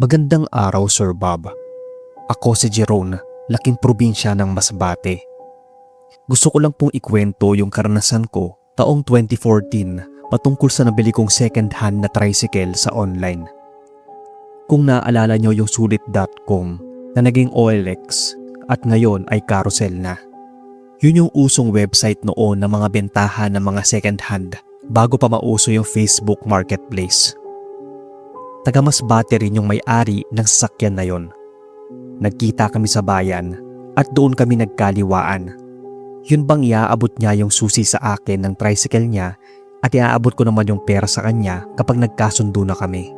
Magandang araw, Sir Bob. Ako si Jeron, laking probinsya ng Masbate. Gusto ko lang pong ikwento yung karanasan ko taong 2014 patungkol sa nabili kong second-hand na tricycle sa online. Kung naalala nyo yung sulit.com na naging OLX at ngayon ay Carousel na. Yun yung usong website noon ng mga bentahan ng mga second-hand bago pa mauso yung Facebook Marketplace. Taga Masbate rin yung may-ari ng sasakyan na yon. Nagkita kami sa bayan at doon kami nagkaliwaan. Yun bang iaabot niya yung susi sa akin ng tricycle niya at iaabot ko naman yung pera sa kanya kapag nagkasundo na kami.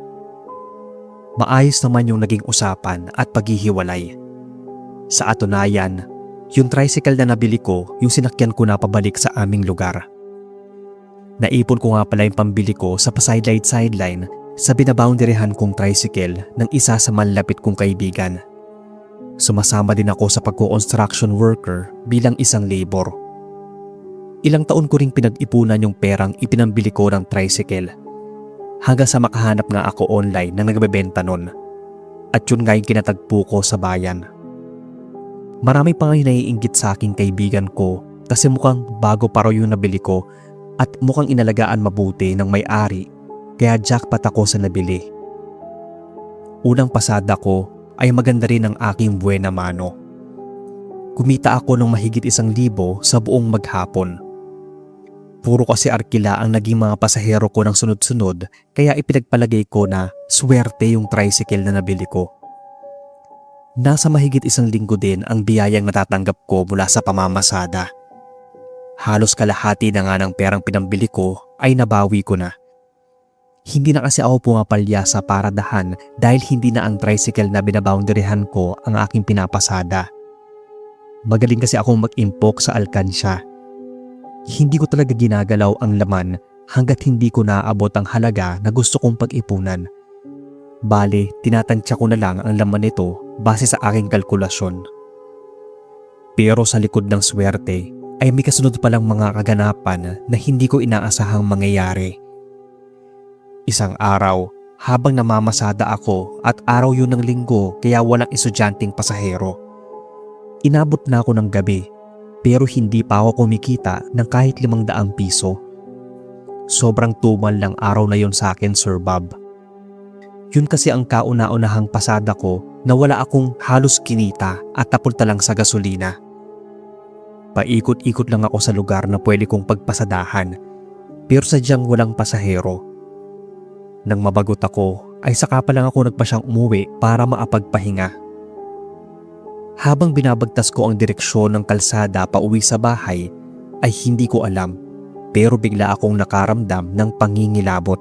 Maayos naman yung naging usapan at paghihiwalay. Sa atunayan, yung tricycle na nabili ko yung sinakyan ko na pabalik sa aming lugar. Naipon ko nga pala yung pambili ko sa pa-sideline sa binaboundaryhan kong tricycle ng isa sa malapit kong kaibigan. Sumasama din ako sa pagko-construction worker bilang isang labor. Ilang taon ko ring pinag-ipunan yung perang ipinambili ko ng tricycle hanggang sa makahanap nga ako online ng nagbebenta nun. At yun nga yung kinatagpo ko sa bayan. Marami pa nga yung naiinggit sa aking kaibigan ko kasi mukhang bago pa raw yung nabili ko at mukhang inalagaan mabuti ng may-ari. Kaya jackpot ako sa nabili. Unang pasada ko ay maganda rin ang aking buena mano. Kumita ako ng mahigit 1,000 sa buong maghapon. Puro kasi arkila ang naging mga pasahero ko ng sunod-sunod kaya ipinagpalagay ko na swerte yung tricycle na nabili ko. Nasa mahigit 1 linggo din ang biyayang natatanggap ko mula sa pamamasada. Halos kalahati na nga ng perang pinambili ko ay nabawi ko na. Hindi na kasi ako pumapalya sa paradahan dahil hindi na ang tricycle na binaboundaryhan ko ang aking pinapasada. Magaling kasi akong mag-impok sa alkansya. Hindi ko talaga ginagalaw ang laman hanggat hindi ko naabot ang halaga na gusto kong pag-ipunan. Bale, tinatansya ko na lang ang laman nito base sa aking kalkulasyon. Pero sa likod ng swerte ay may kasunod palang mga kaganapan na hindi ko inaasahang mangyayari. Isang araw, habang namamasada ako at araw yun ng linggo kaya walang estudyanteng pasahero. Inabot na ako ng gabi pero hindi pa ako kumikita ng kahit 500 piso. Sobrang tumal lang araw na yun sa akin, Sir Bob. Yun kasi ang kauna-unahang pasada ko na wala akong halos kinita at napunta lang sa gasolina. Paikot-ikot lang ako sa lugar na pwede kong pagpasadahan pero sadyang walang pasahero. Nang mabagot ako ay saka pa lang ako nagpasyang umuwi para maapagpahinga. Habang binabagtas ko ang direksyon ng kalsada pa uwi sa bahay ay hindi ko alam pero bigla akong nakaramdam ng pangingilabot.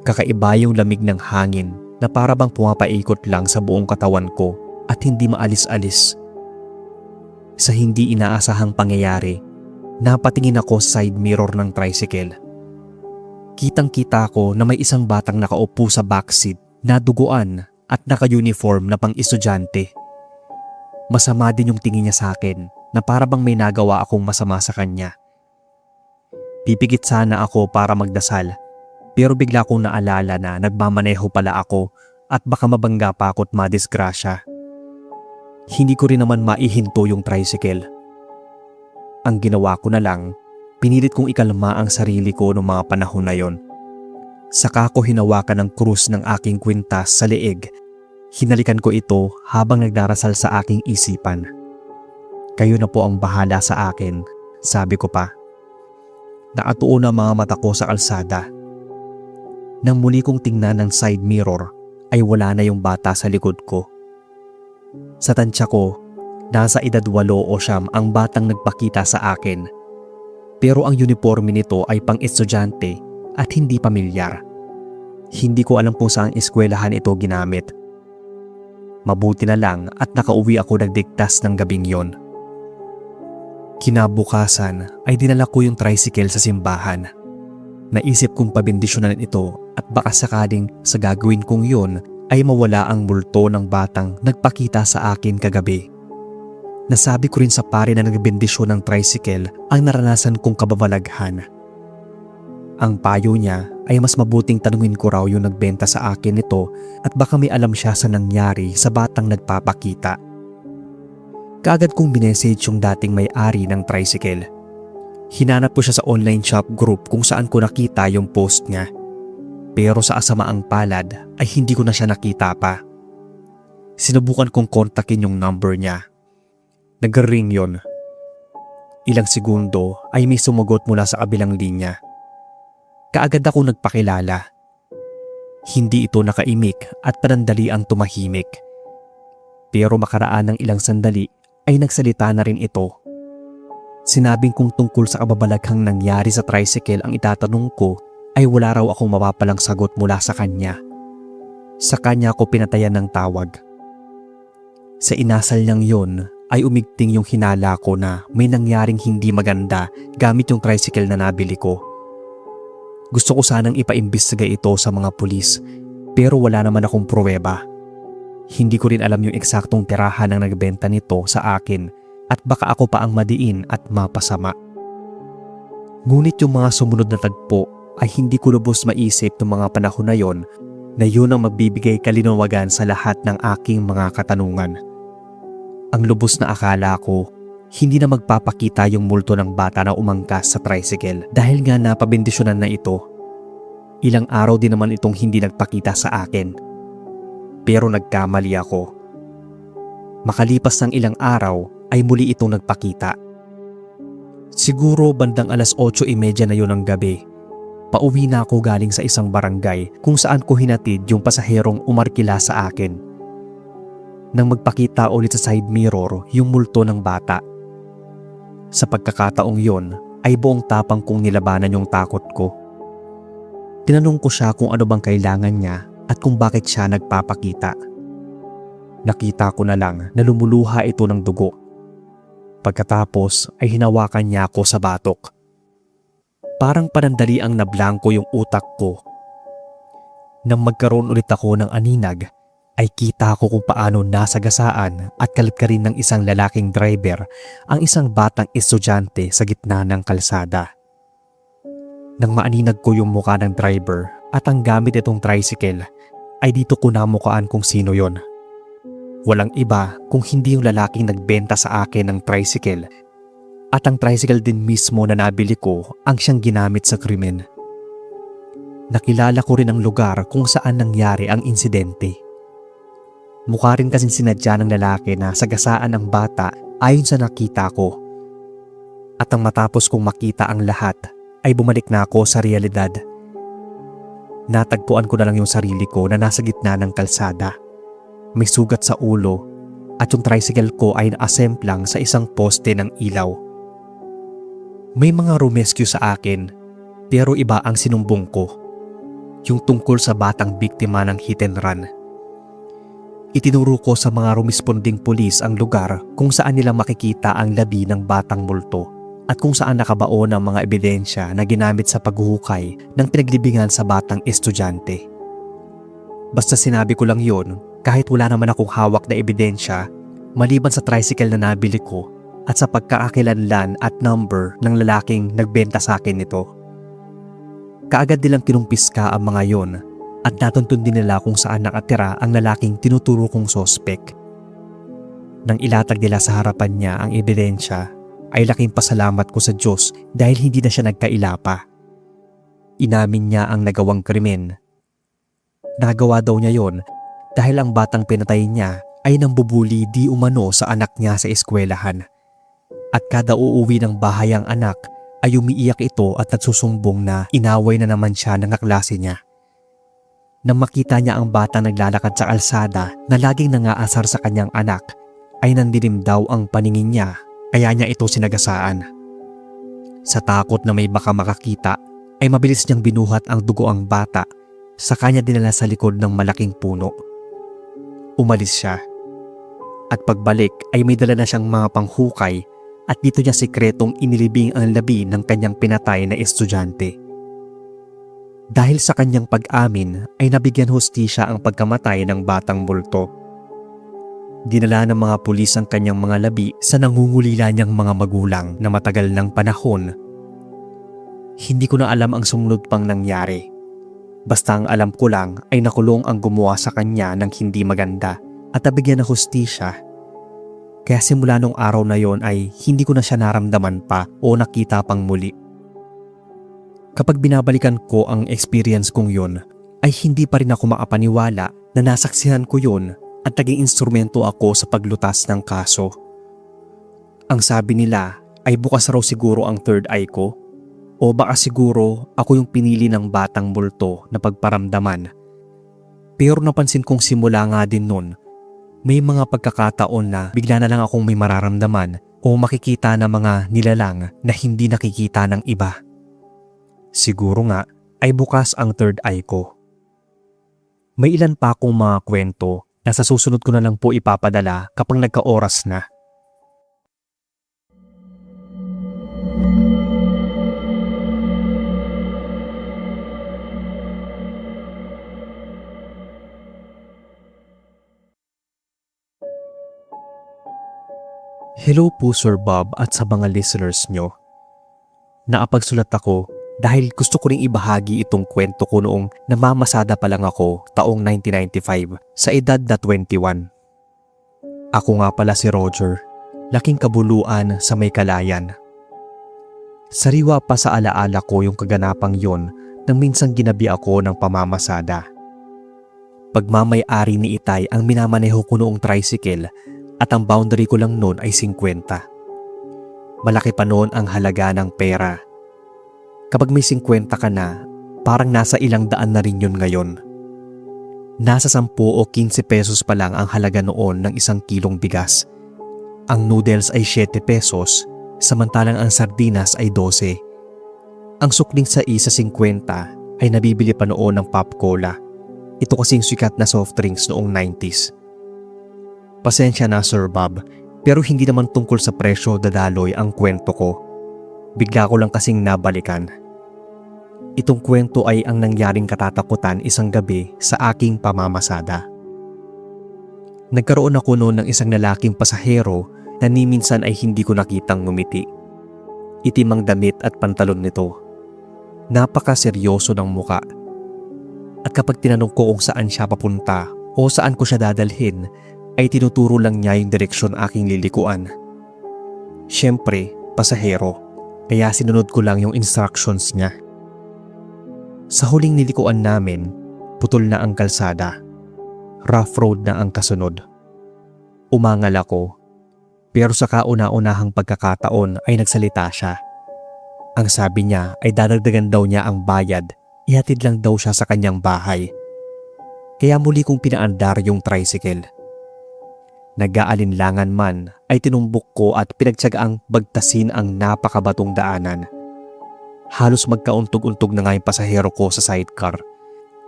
Kakaiba yung lamig ng hangin na para bang pumapaikot lang sa buong katawan ko at hindi maalis-alis. Sa hindi inaasahang pangyayari, napatingin ako sa side mirror ng tricycle. Kitang-kita ko na may isang batang nakaupo sa backseat na duguan at naka-uniform na pang-estudyante. Masama din yung tingin niya sa akin na para bang may nagawa akong masama sa kanya. Pipikit sana ako para magdasal pero bigla kong naalala na nagmamaneho pala ako at baka mabangga pa ako't madisgrasya. Hindi ko rin naman maihinto yung tricycle. Ang ginawa ko na lang, pinilit kong ikalma ang sarili ko noong mga panahon na yon. Saka ko hinawakan ng krus ng aking kwintas sa leeg. Hinalikan ko ito habang nagdarasal sa aking isipan. Kayo na po ang bahala sa akin, sabi ko pa. Nakatuon ang mga mata ko sa kalsada. Nang muli kong tingnan ng side mirror ay wala na yung bata sa likod ko. Sa tansya ko, nasa edad 8 o 9 ang batang nagpakita sa akin. Pero ang uniforme nito ay pang-estudyante at hindi pamilyar. Hindi ko alam kung saan eskwelahan ito ginamit. Mabuti na lang at nakauwi ako nagdigtas ng gabing yon. Kinabukasan ay dinala ko yung tricycle sa simbahan. Naisip kong pabendisyonan ito at baka sakaling sa gagawin kong yun ay mawala ang multo ng batang nagpakita sa akin kagabi. Nasabi ko rin sa pare na nagbendisyon ng tricycle ang naranasan kong kababalaghan. Ang payo niya ay mas mabuting tanungin ko raw yung nagbenta sa akin nito at baka may alam siya sa nangyari sa batang nagpapakita. Kaagad kong binessage yung dating may-ari ng tricycle. Hinanap ko siya sa online shop group kung saan ko nakita yung post niya. Pero sa asamaang palad ay hindi ko na siya nakita pa. Sinubukan kong kontakin yung number niya. Nag-ring yon. Ilang segundo ay may sumagot mula sa kabilang linya. Kaagad ako nagpakilala. Hindi ito nakaimik at panandali ang tumahimik. Pero makaraan ng ilang sandali ay nagsalita na rin ito. Sinabing kung tungkol sa kababalaghang nangyari sa tricycle ang itatanong ko ay wala raw akong mapapalang sagot mula sa kanya. Sa kanya ako pinatayan ng tawag. Sa inasal niyang yon ay umigting yung hinala ko na may nangyaring hindi maganda gamit yung tricycle na nabili ko. Gusto ko sanang ipaimbestiga ito sa mga pulis pero wala naman akong pruweba. Hindi ko rin alam yung eksaktong tirahan ng nagbenta nito sa akin at baka ako pa ang madiin at mapasama. Ngunit yung mga sumunod na tagpo ay hindi ko lubos maisip ng mga panahon na yon na yun ang magbibigay kalinawagan sa lahat ng aking mga katanungan. Ang lubos na akala ko, hindi na magpapakita yung multo ng bata na umangkas sa tricycle dahil nga napabendisyonan na ito. Ilang araw din naman itong hindi nagpakita sa akin. Pero nagkamali ako. Makalipas ng ilang araw ay muli itong nagpakita. Siguro bandang 8:30 na yun ng gabi. Pauwi na ako galing sa isang barangay kung saan ko hinatid yung pasaherong umarkila sa akin. Nang magpakita ulit sa side mirror yung multo ng bata. Sa pagkakataong yon ay buong tapang kong nilabanan yung takot ko. Tinanong ko siya kung ano bang kailangan niya at kung bakit siya nagpapakita. Nakita ko na lang na lumuluha ito ng dugo. Pagkatapos ay hinawakan niya ako sa batok. Parang panandali ang nablangko yung utak ko. Nang magkaroon ulit ako ng aninag, ay kita ko kung paano nasagasaan at kalat ka rin ng isang lalaking driver ang isang batang estudyante sa gitna ng kalsada. Nang maaninag ko yung mukha ng driver at ang gamit itong tricycle, ay dito ko namukaan kung sino yon. Walang iba kung hindi yung lalaking nagbenta sa akin ng tricycle at ang tricycle din mismo na nabili ko ang siyang ginamit sa krimen. Nakilala ko rin ang lugar kung saan nangyari ang insidente. Mukha rin kasing sinadya ng lalaki na sagasaan ang bata ayon sa nakita ko. At ang matapos kong makita ang lahat ay bumalik na ako sa realidad. Natagpuan ko na lang yung sarili ko na nasa gitna ng kalsada. May sugat sa ulo at yung tricycle ko ay naasemplang sa isang poste ng ilaw. May mga rumescue sa akin pero iba ang sinumbong ko. Yung tungkol sa batang biktima ng hit and run. Itinuro ko sa mga rumisponding pulis ang lugar kung saan nila makikita ang labi ng batang multo at kung saan nakabaon ang mga ebidensya na ginamit sa paghuhukay ng pinaglibingan sa batang estudyante. Basta sinabi ko lang yon kahit wala naman akong hawak na ebidensya maliban sa tricycle na nabili ko at sa pagkakakilanlan at number ng lalaking nagbenta sa akin nito. Kaagad nilang kinumpiska ang mga yon at natuntun din nila kung saan nakatira ang lalaking tinuturo kong sospek. Nang ilatag nila sa harapan niya ang ebidensya, ay laking pasalamat ko sa Diyos dahil hindi na siya nagkaila pa. Inamin niya ang nagawang krimen. Nagawa daw niya yon dahil ang batang pinatay niya ay nambubuli di umano sa anak niya sa eskwelahan. At kada uuwi ng bahay ang anak ay umiiyak ito at nagsusumbong na inaway na naman siya ng kaklase niya. Nang makita niya ang bata naglalakad sa kalsada na laging nangaasar sa kanyang anak, ay nandilim daw ang paningin niya kaya niya ito sinagasaan. Sa takot na may baka makakita, ay mabilis niyang binuhat ang dugo ang bata sa kanya dinala sa likod ng malaking puno. Umalis siya. At pagbalik ay may dala na siyang mga panghukay at dito niya sikretong inilibing ang labi ng kanyang pinatay na estudyante. Dahil sa kanyang pag-amin ay nabigyan hustisya ang pagkamatay ng batang multo. Dinala ng mga pulis ang kanyang mga labi sa nangungulila niyang mga magulang na matagal ng panahon. Hindi ko na alam ang sumunod pang nangyari. Basta ang alam ko lang ay nakulong ang gumawa sa kanya ng hindi maganda at nabigyan ng hustisya. Kaya simula nung araw na yon ay hindi ko na siya naramdaman pa o nakita pang muli. Kapag binabalikan ko ang experience kong yon, ay hindi pa rin ako makapaniwala na nasaksihan ko yon at naging instrumento ako sa paglutas ng kaso. Ang sabi nila ay bukas raw siguro ang third eye ko o baka siguro ako yung pinili ng batang multo na pagparamdaman. Pero napansin kong simula nga din nun, may mga pagkakataon na bigla na lang akong may mararamdaman o makikita na mga nilalang na hindi nakikita ng iba. Siguro nga ay bukas ang third eye ko. May ilan pa akong mga kwento na sa susunod ko na lang po ipapadala kapag nagka-oras na. Hello po Sir Bob at sa mga listeners nyo. Nakapagsulat ako dahil gusto ko ring ibahagi itong kwento ko noong namamasada pa lang ako taong 1995 sa edad na 21. Ako nga pala si Roger, laking kabuluan sa may Kalayan. Sariwa pa sa alaala ko yung kaganapang yon nang minsang ginabi ako ng pamamasada. Pagmamay-ari ni Itay ang minamaneho ko noong tricycle at ang boundary ko lang noon ay 50. Malaki pa noon ang halaga ng pera. Kapag may 50 ka na, parang nasa ilang daan na rin yun ngayon. Nasa 10 o 15 pesos pa lang ang halaga noon ng 1 kilong bigas. Ang noodles ay 7 pesos, samantalang ang sardinas ay 12. Ang sukling sa isa 50 ay nabibili pa noon ng Pop Cola. Ito kasing sikat na soft drinks noong 90s. Pasensya na Sir Bob, pero hindi naman tungkol sa presyo dadaloy ang kwento ko. Bigla ko lang kasing nabalikan. Itong kwento ay ang nangyaring katatakutan isang gabi sa aking pamamasada. Nagkaroon ako noon ng isang lalaking pasahero na ni minsan ay hindi ko nakitang ngumiti. Itim ang damit at pantalon nito. Napakaseryoso ng muka. At kapag tinanong ko kung saan siya papunta o saan ko siya dadalhin, ay tinuturo lang niya yung direksyon aking lilikuan. Siyempre, pasahero, kaya sinunod ko lang yung instructions niya. Sa huling nilikuan namin, putol na ang kalsada. Rough road na ang kasunod. Umangal ako, pero sa kauna-unahang pagkakataon ay nagsalita siya. Ang sabi niya ay dadagdagan daw niya ang bayad, ihatid lang daw siya sa kanyang bahay. Kaya muli kong pinaandar yung tricycle. Nag-aalinlangan man ay tinumbok ko at pinagtiyagaang bagtasin ang napakabatong daanan. Halos magkauntog-untog na nga yung pasahero ko sa sidecar.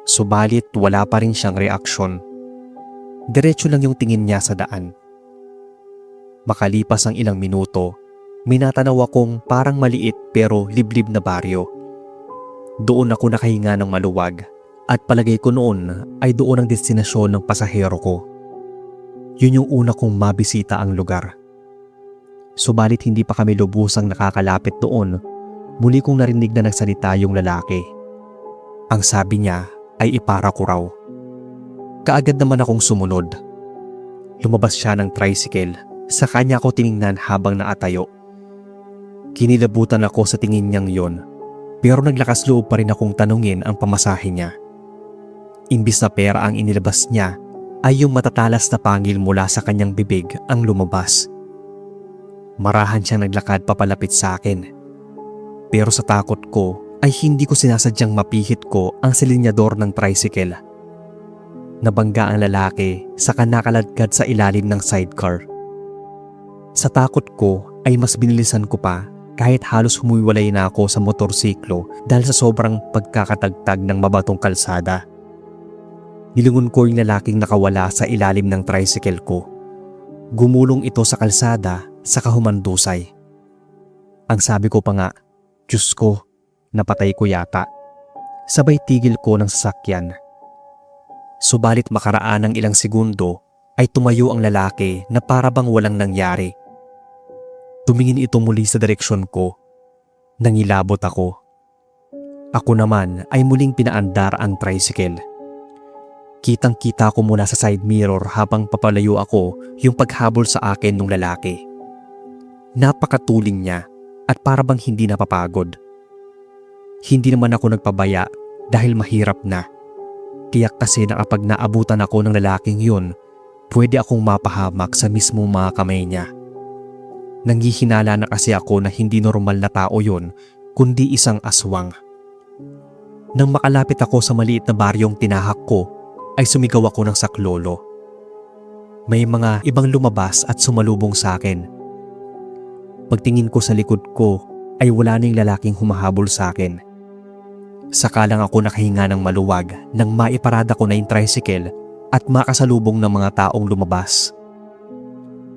Subalit wala pa rin siyang reaksyon. Diretso lang yung tingin niya sa daan. Makalipas ang ilang minuto, may natanaw akong parang maliit pero liblib na baryo. Doon ako nakahinga ng maluwag at palagay ko noon ay doon ang destinasyon ng pasahero ko. Yun yung una kong mabisita ang lugar. Subalit hindi pa kami lubusang nakakalapit doon, muli kong narinig na nagsalita yung lalaki. Ang sabi niya ay ipara ko raw. Kaagad naman akong sumunod. Lumabas siya ng tricycle, sa kanya ako tiningnan habang naatayo. Kinilabutan ako sa tingin niyang yon, pero naglakas loob pa rin akong tanungin ang pamasahe niya. Imbis na pera ang inilabas niya, ay yung matatalas na pangil mula sa kanyang bibig ang lumabas. Marahan siyang naglakad papalapit sa akin. Pero sa takot ko ay hindi ko sinasadyang mapihit ko ang silinyador ng tricycle. Nabangga ang lalaki sa nakaladkad sa ilalim ng sidecar. Sa takot ko ay mas binilisan ko pa kahit halos humuwalay na ako sa motorsiklo dahil sa sobrang pagkakatagtag ng mabatong kalsada. Nilingon ko yung lalaking nakawala sa ilalim ng tricycle ko. Gumulong ito sa kalsada sa kahumandusay. Ang sabi ko pa nga, Diyos ko, napatay ko yata. Sabay tigil ko ng sasakyan. Subalit makaraan ng ilang segundo ay tumayo ang lalaki na para bang walang nangyari. Tumingin ito muli sa direksyon ko. Nangilabot ako. Ako naman ay muling pinaandar ang tricycle. Kitang-kita ko mula sa side mirror habang papalayo ako yung paghabol sa akin ng lalaki. Napakatuling niya at para bang hindi napapagod. Hindi naman ako nagpabaya dahil mahirap na. Tiyak kasi na kapag naabutan ako ng lalaking yun, pwede akong mapahamak sa mismong mga kamay niya. Nanghihinala na kasi ako na hindi normal na tao yun, kundi isang aswang. Nang makalapit ako sa maliit na baryong tinahak ko, ay sumigaw ako ng saklolo. May mga ibang lumabas at sumalubong sa akin. Pagtingin ko sa likod ko ay wala na yung lalaking humahabol sa akin. Saka lang ako nakahinga ng maluwag nang maiparada ko na yung tricycle at makasalubong ng mga taong lumabas.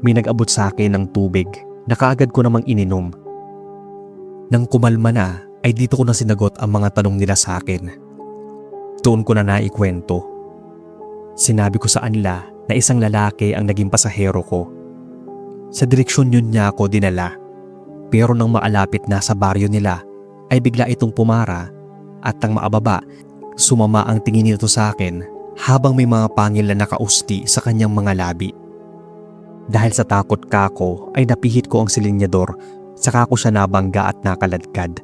May nag-abot sa akin ng tubig na kaagad ko namang ininom. Nang kumalma na ay dito ko na sinagot ang mga tanong nila sa akin. Doon ko na naikwento. Sinabi ko sa kanila na isang lalaki ang naging pasahero ko. Sa direksyon yun niya ako dinala. Pero nang maalapit na sa baryo nila ay bigla itong pumara at nang maababa, sumama ang tingin nito sa akin habang may mga pangil na nakausti sa kanyang mga labi. Dahil sa takot kako ay napihit ko ang silinyador saka ko siya nabangga at nakaladkad.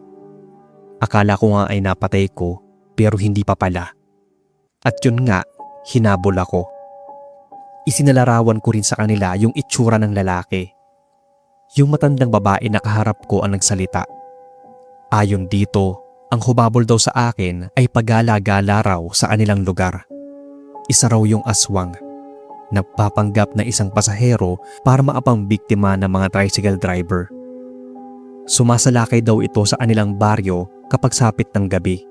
Akala ko nga ay napatay ko pero hindi pa pala. At yun nga, hinabol ako. Isinalarawan ko rin sa kanila yung itsura ng lalaki. Yung matandang babae na kaharap ko ang nagsalita. Ayon dito, ang humabol daw sa akin ay pagala-gala raw sa kanilang lugar. Isa raw yung aswang. Nagpapanggap na isang pasahero para maapambiktima ng mga tricycle driver. Sumasalakay daw ito sa kanilang baryo kapag sapit ng gabi.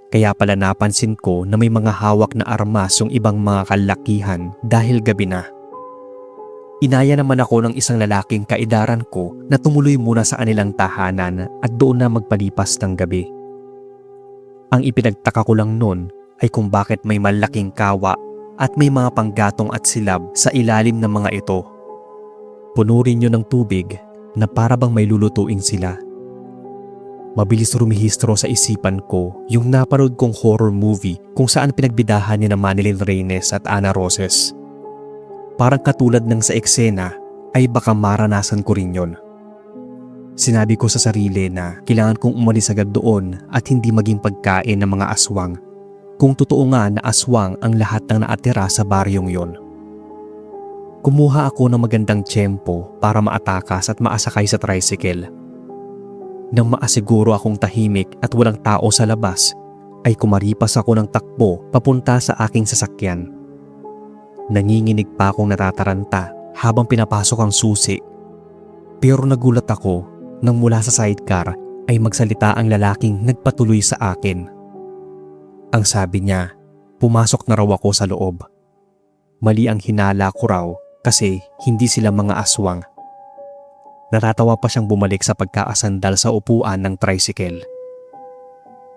Kaya pala napansin ko na may mga hawak na armas yung ibang mga kalakihan dahil gabi na. Inaya naman ako ng isang lalaking kaidaran ko na tumuloy muna sa kanilang tahanan at doon na magpalipas ng gabi. Ang ipinagtaka ko lang nun ay kung bakit may malaking kawa at may mga panggatong at silab sa ilalim ng mga ito. Puno rin yun ng tubig na para bang may lulutuin sila. Mabilis rumihistro sa isipan ko yung napanood kong horror movie kung saan pinagbidahan ni na Manilyn Reyes at Ana Roses. Parang katulad ng sa eksena ay baka maranasan ko rin yon. Sinabi ko sa sarili na kailangan kong umalis agad doon at hindi maging pagkain ng mga aswang. Kung totoo nga na aswang ang lahat ng naatira sa baryong yon. Kumuha ako ng magandang tiyempo para maatakas at maasakay sa tricycle. Nang maasiguro akong tahimik at walang tao sa labas, ay kumaripas ako ng takbo papunta sa aking sasakyan. Nanginginig pa akong natataranta habang pinapasok ang susi. Pero nagulat ako nang mula sa sidecar ay magsalita ang lalaking nagpatuloy sa akin. Ang sabi niya, pumasok na raw ako sa loob. Mali ang hinala ko raw kasi hindi sila mga aswang. Natatawa pa siyang bumalik sa pagkaasandal sa upuan ng tricycle.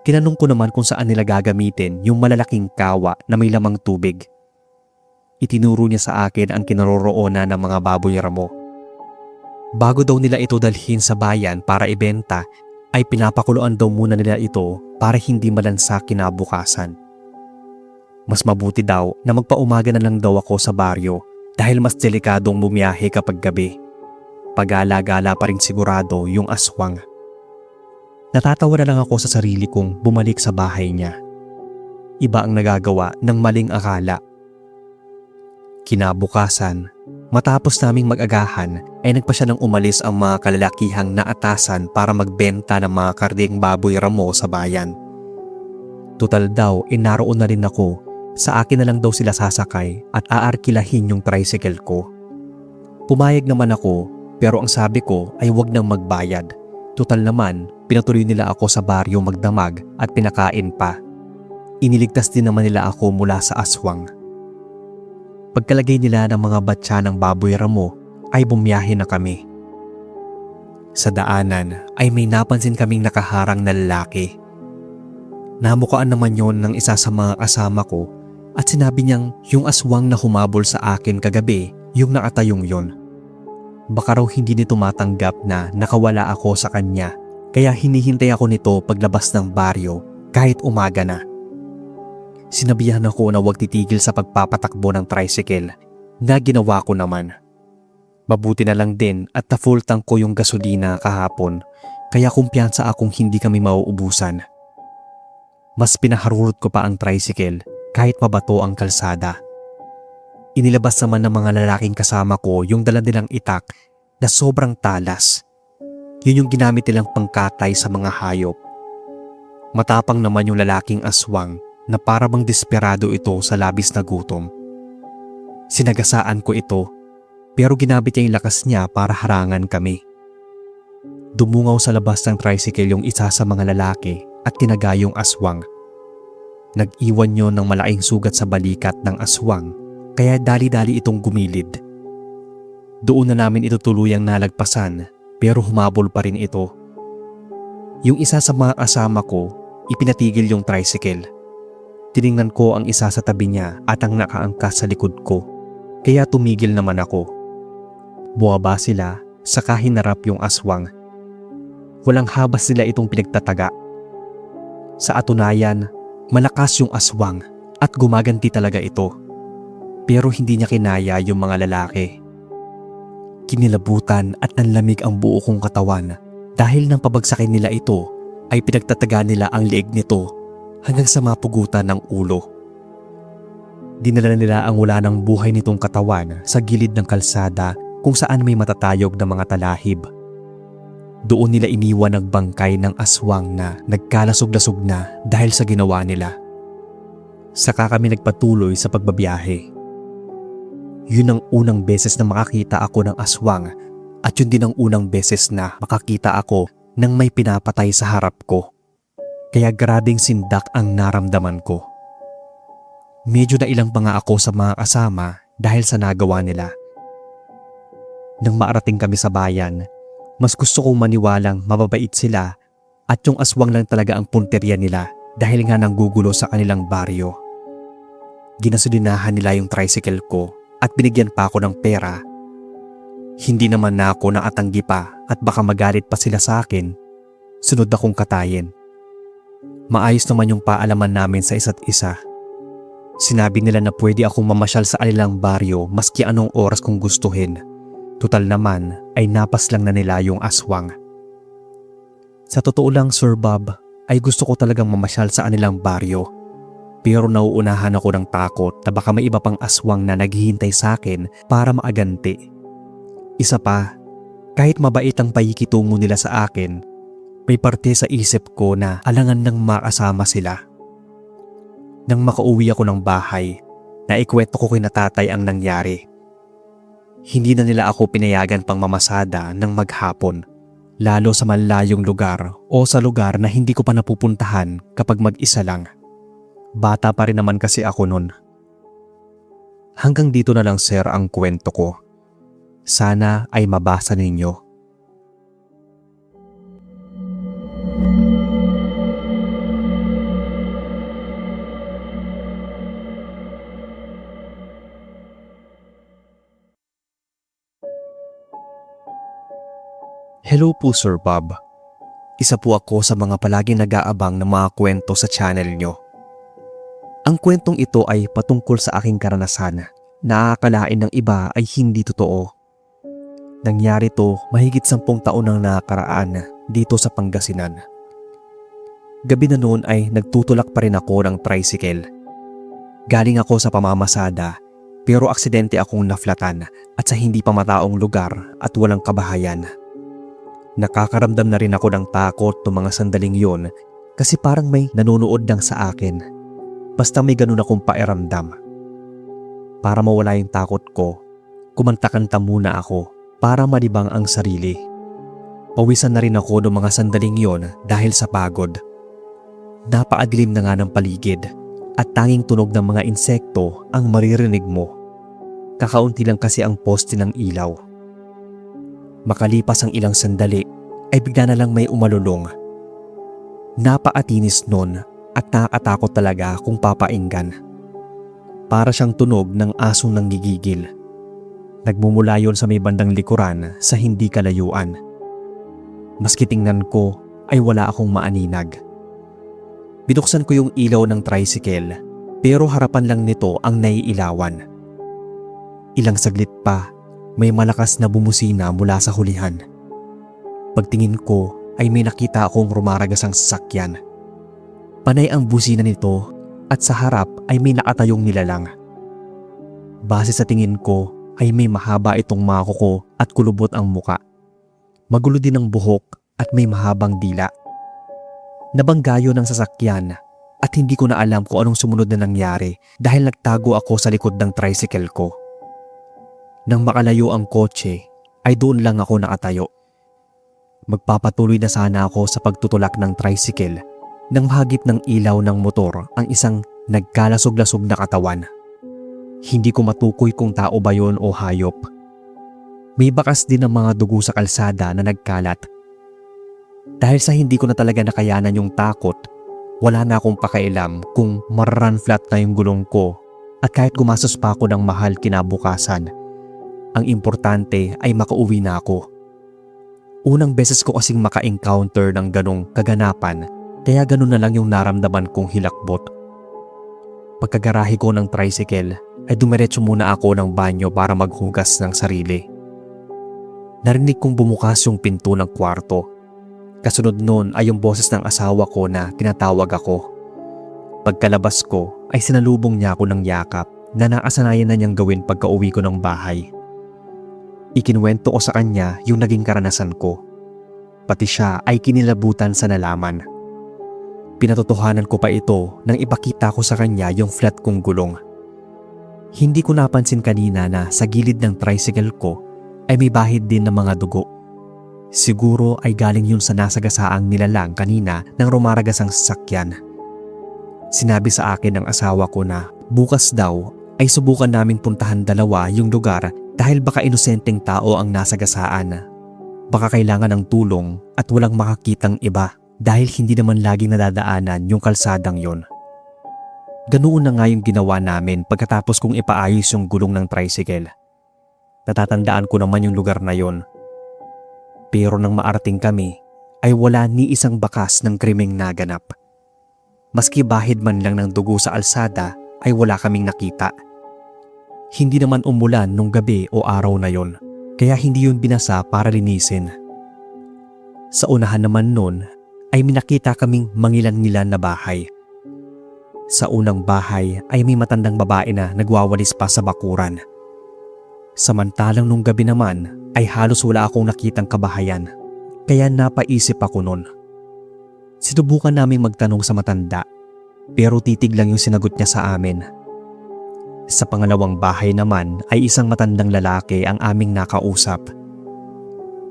Tinanong ko naman kung saan nila gagamitin yung malalaking kawa na may lamang tubig. Itinuro niya sa akin ang kinaroroonan ng mga baboy ramo. Bago daw nila ito dalhin sa bayan para ibenta, ay pinapakuluan daw muna nila ito para hindi malansa kinabukasan. Mas mabuti daw na magpaumaga na lang daw ako sa baryo dahil mas delikadong bumiyahe kapag gabi. Pagala-gala pa rin sigurado yung aswang. Natatawa na lang ako sa sarili kong bumalik sa bahay niya. Iba ang nagagawa ng maling akala. Kinabukasan, matapos naming mag-agahan ay nagpa siya ng umalis ang mga kalalakihang naatasan para magbenta ng mga karding baboy ramo sa bayan. Tutal daw naroon na rin ako, sa akin na lang daw sila sasakay at aarkilahin yung tricycle ko. Pumayag naman ako. Pero ang sabi ko ay wag nang magbayad. Tutal naman, pinatuloy nila ako sa baryo magdamag at pinakain pa. Iniligtas din naman nila ako mula sa aswang. Pagkalagay nila ng mga batya ng baboy ramo, ay bumiyahe na kami. Sa daanan ay may napansin kaming nakaharang na lalaki. Namukaan naman yon ng isa sa mga kasama ko at sinabi niyang yung aswang na humabol sa akin kagabi yung nakatayong yon. Baka raw hindi nito matanggap na nakawala ako sa kanya Kaya hinihintay ako nito paglabas ng baryo kahit umaga na. Sinabihan ako na huwag titigil sa pagpapatakbo ng tricycle na ginawa ko naman. Mabuti na lang din at na-full tank ko yung gasolina kahapon kaya kumpiyansa akong hindi kami mauubusan. Mas pinaharurot ko pa ang tricycle kahit mabato ang kalsada. Inilabas naman ng mga lalaking kasama ko yung dala nilang itak na sobrang talas. Yun yung ginamit nilang pangkatay sa mga hayop. Matapang naman yung lalaking aswang na para bang desperado ito sa labis na gutom. Sinagasaan ko ito pero ginamit niya yung lakas niya para harangan kami. Dumungaw sa labas ng tricycle yung isa sa mga lalaki at tinaga yung aswang. Nag-iwan yun ng malaking sugat sa balikat ng aswang kaya dali-dali itong gumilid. Doon na namin ito tuluyang nalagpasan pero humabol pa rin ito. Yung isa sa mga kasama ko, ipinatigil yung tricycle. Tiningnan ko ang isa sa tabi niya at ang nakaangkas sa likod ko, kaya tumigil naman ako. Buwaba sila, saka hinarap yung aswang. Walang habas nila itong pinagtataga. Sa atunayan, malakas yung aswang at gumaganti talaga ito. Pero hindi niya kinaya yung mga lalaki. Kinilabutan at nanlamig ang buo kong katawan dahil nang pabagsakin nila ito ay pinagtataga nila ang leeg nito hanggang sa mapugutan ng ulo. Dinala nila ang wala ng buhay nitong katawan sa gilid ng kalsada kung saan may matatayog na mga talahib. Doon nila iniwan ang bangkay ng aswang na nagkalasog-lasog na dahil sa ginawa nila. Saka kami nagpatuloy sa pagbabiyahe. Yun ang unang beses na makakita ako ng aswang at yun din ang unang beses na makakita ako ng may pinapatay sa harap ko. Kaya grabing sindak ang naramdaman ko. Medyo nailang pa nga ako sa mga kasama dahil sa nagawa nila. Nang maarating kami sa bayan, mas gusto kong maniwalang mababait sila at yung aswang lang talaga ang punteriya nila dahil nga nanggugulo sa kanilang baryo. Ginasolinahan nila yung tricycle ko at binigyan pa ako ng pera. Hindi naman na ako nakatanggi pa at baka magalit pa sila sa akin. Sunod akong katayin. Maayos naman yung paalaman namin sa isa't isa. Sinabi nila na pwede akong mamasyal sa kanilang baryo maski anong oras kong gustuhin. Tutal naman ay napas lang na nila yung aswang. Sa totoo lang, Sir Bob, ay gusto ko talagang mamasyal sa kanilang baryo. Pero nauunahan ako ng takot na baka may iba pang aswang na naghihintay sa akin para maaganti. Isa pa, kahit mabait ang payikitungo nila sa akin, may parte sa isip ko na alangan nang makasama sila. Nang makauwi ako ng bahay, naikwento ko kina tatay ang nangyari. Hindi na nila ako pinayagan pang mamasada ng maghapon, lalo sa malayong lugar o sa lugar na hindi ko pa napupuntahan kapag mag-isa lang. Bata pa rin naman kasi ako nun. Hanggang dito na lang, sir, ang kwento ko. Sana ay mabasa ninyo. Hello po, Sir Bob. Isa po ako sa mga palaging nag-aabang ng mga kwento sa channel nyo. Ang kwentong ito ay patungkol sa aking karanasan na aakalain ng iba ay hindi totoo. Nangyari to mahigit 10 taon nang nakaraan dito sa Pangasinan. Gabi na noon ay nagtutulak pa rin ako ng tricycle. Galing ako sa pamamasada pero aksidente akong naflatan at sa hindi pa mataong lugar at walang kabahayan. Nakakaramdam na rin ako ng takot noong mga sandaling yun kasi parang may nanonood lang sa akin. Basta may ganun akong pakiramdam. Para mawala yung takot ko, kumanta-kanta muna ako para malibang ang sarili. Pawisan na rin ako noong mga sandaling yon dahil sa pagod. Napaadilim na nga ng paligid at tanging tunog ng mga insekto ang maririnig mo. Kakaunti lang kasi ang poste ng ilaw. Makalipas ang ilang sandali ay bigla na lang may umalulong. Napaatinis nun at nakakatakot talaga kung papainggan. Para siyang tunog ng asong nanggigigil. Nagmumula yon sa may bandang likuran sa hindi kalayuan. Maski tingnan ko ay wala akong maaninag. Binuksan ko yung ilaw ng tricycle pero harapan lang nito ang naiilawan. Ilang saglit pa, may malakas na bumusina mula sa hulihan. Pagtingin ko ay may nakita akong rumaragasang sasakyan. Panay ang busina nito at sa harap ay may nakatayong nilalang. Base sa tingin ko ay may mahaba itong mga kuko at kulubot ang muka. Magulo din ang buhok at may mahabang dila. Nabanggayo ng sasakyan at hindi ko na alam kung anong sumunod na nangyari dahil nagtago ako sa likod ng tricycle ko. Nang makalayo ang kotse ay doon lang ako nakatayo. Magpapatuloy na sana ako sa pagtutulak ng tricycle nang mahagip ng ilaw ng motor ang isang nagkalasog-lasog na katawan. Hindi ko matukoy kung tao ba yon o hayop. May bakas din ng mga dugo sa kalsada na nagkalat. Dahil sa hindi ko na talaga nakayanan yung takot, wala na akong pakialam kung mararan flat na yung gulong ko at kahit gumastos pa ako ng mahal kinabukasan. Ang importante ay makauwi na ako. Unang beses ko kasing maka-encounter ng ganong kaganapan kaya ganun na lang yung naramdaman kong hilakbot. Pagkagarahe ko ng tricycle ay dumiretso muna ako ng banyo para maghugas ng sarili. Narinig kong bumukas yung pinto ng kwarto. Kasunod nun ay yung boses ng asawa ko na tinatawag ako. Pagkalabas ko ay sinalubong niya ako ng yakap na nakasanayan na niyang gawin pagka-uwi ko ng bahay. Ikinuwento ko sa kanya yung naging karanasan ko. Pati siya ay kinilabutan sa nalaman. Pinatotohanan ko pa ito nang ipakita ko sa kanya yung flat kong gulong. Hindi ko napansin kanina na sa gilid ng tricycle ko ay may bahid din ng mga dugo. Siguro ay galing yun sa nasagasaang nilalang kanina nang rumaragas ang sasakyan. Sinabi sa akin ng asawa ko na bukas daw ay subukan naming puntahan dalawa yung lugar dahil baka inosenteng tao ang nasagasaan. Baka kailangan ng tulong at walang makakitang iba dahil hindi naman laging nadadaanan yung kalsadang yon. Ganoon na nga yung ginawa namin pagkatapos kong ipaayos yung gulong ng tricycle. Natatandaan ko naman yung lugar na yon. Pero nang maarating kami ay wala ni isang bakas ng krimeng naganap. Maski bahid man lang ng dugo sa alsada ay wala kaming nakita. Hindi naman umulan nung gabi o araw na yon, kaya hindi yun binasa para linisin. Sa unahan naman nun ay minakita kaming mangilan-ngilan na bahay. Sa unang bahay ay may matandang babae na nagwawalis pa sa bakuran. Samantalang nung gabi naman ay halos wala akong nakitang kabahayan, kaya napaisip ako nun. Sinubukan naming magtanong sa matanda, pero titig lang yung sinagot niya sa amin. Sa pangalawang bahay naman ay isang matandang lalaki ang aming nakausap.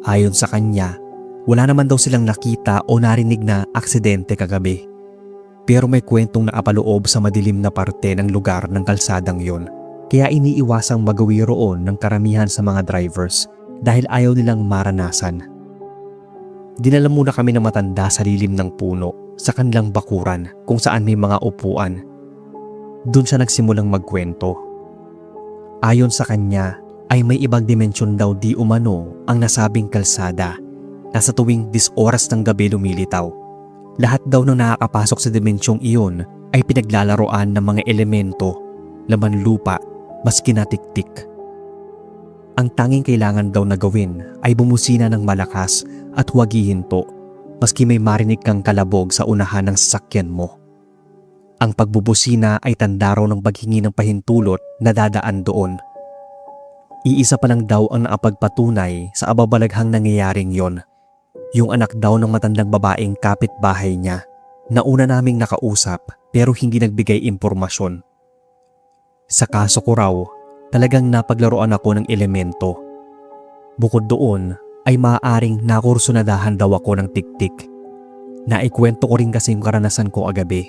Ayon sa kanya, wala naman daw silang nakita o narinig na aksidente kagabi. Pero may kwentong nakapaloob sa madilim na parte ng lugar ng kalsadang yon, kaya iniiwasang magawi roon ng karamihan sa mga drivers dahil ayaw nilang maranasan. Dinala muna kami ng matanda sa lilim ng puno sa kanilang bakuran kung saan may mga upuan. Doon siya nagsimulang magkwento. Ayon sa kanya ay may ibang dimensyon daw di umano ang nasabing kalsada na sa tuwing 10 oras ng gabi lumilitaw. Lahat daw ng nakakapasok sa dimensyong iyon ay pinaglalaroan ng mga elemento, laman lupa, maski natiktik. Ang tanging kailangan daw na gawin ay bumusina ng malakas at huwag hihinto maski may marinig kang kalabog sa unahan ng sasakyan mo. Ang pagbubusina ay tanda raw ng paghingi ng pahintulot na dadaan doon. Iisa pa lang daw ang nakapagpatunay sa ababalaghang nangyayaring yon. Yung anak daw ng matandang babaeng kapitbahay niya na una naming nakausap pero hindi nagbigay impormasyon. Sa kaso ko raw, talagang napaglaruan ako ng elemento. Bukod doon ay maaaring nakursunadahan daw ako ng tiktik. Naikwento ko rin kasi yung karanasan ko agabi.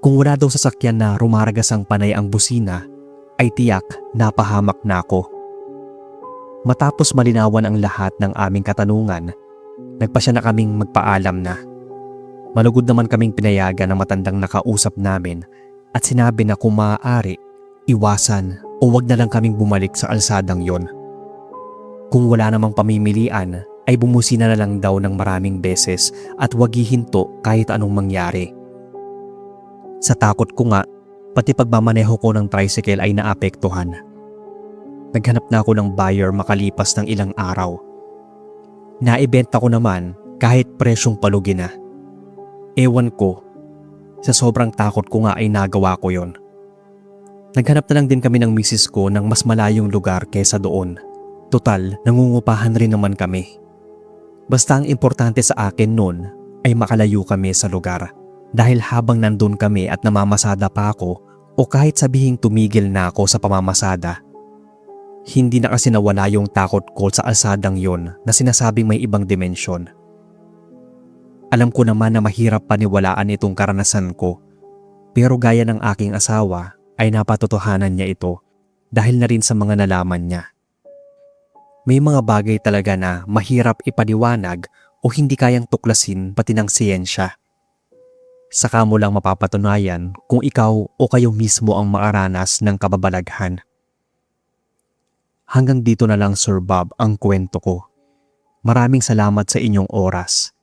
Kung wala daw sasakyan na rumaragasang panay ang busina, ay tiyak napahamak na ako. Matapos malinawan ang lahat ng aming katanungan, nagpasya na kaming magpaalam na. Malugod naman kaming pinayagan ng matandang nakausap namin at sinabi na kung maaari, iwasan o wag na lang kaming bumalik sa alsadang yon. Kung wala namang pamimilian, ay bumusina na lang daw ng maraming beses at wag hihinto kahit anong mangyari. Sa takot ko nga, pati pagmamaneho ko ng tricycle ay naapektuhan. Naghanap na ako ng buyer makalipas ng ilang araw. Naibenta ko naman kahit presyong palugi na. Ewan ko, sa sobrang takot ko nga ay nagawa ko yon. Naghanap na lang din kami ng misis ko ng mas malayong lugar kesa doon. Total, nangungupahan rin naman kami. Basta ang importante sa akin noon ay makalayo kami sa lugar. Dahil habang nandun kami at namamasada pa ako o kahit sabihing tumigil na ako sa pamamasada, hindi na kasi nawala yung takot ko sa alsadang yon na sinasabing may ibang dimensyon. Alam ko naman na mahirap paniwalaan itong karanasan ko, pero gaya ng aking asawa ay napatotohanan niya ito dahil na rin sa mga nalaman niya. May mga bagay talaga na mahirap ipaliwanag o hindi kayang tuklasin pati ng siyensya. Saka mo lang mapapatunayan kung ikaw o kayo mismo ang makaranas ng kababalaghan. Hanggang dito na lang Sir Bob ang kwento ko. Maraming salamat sa inyong oras.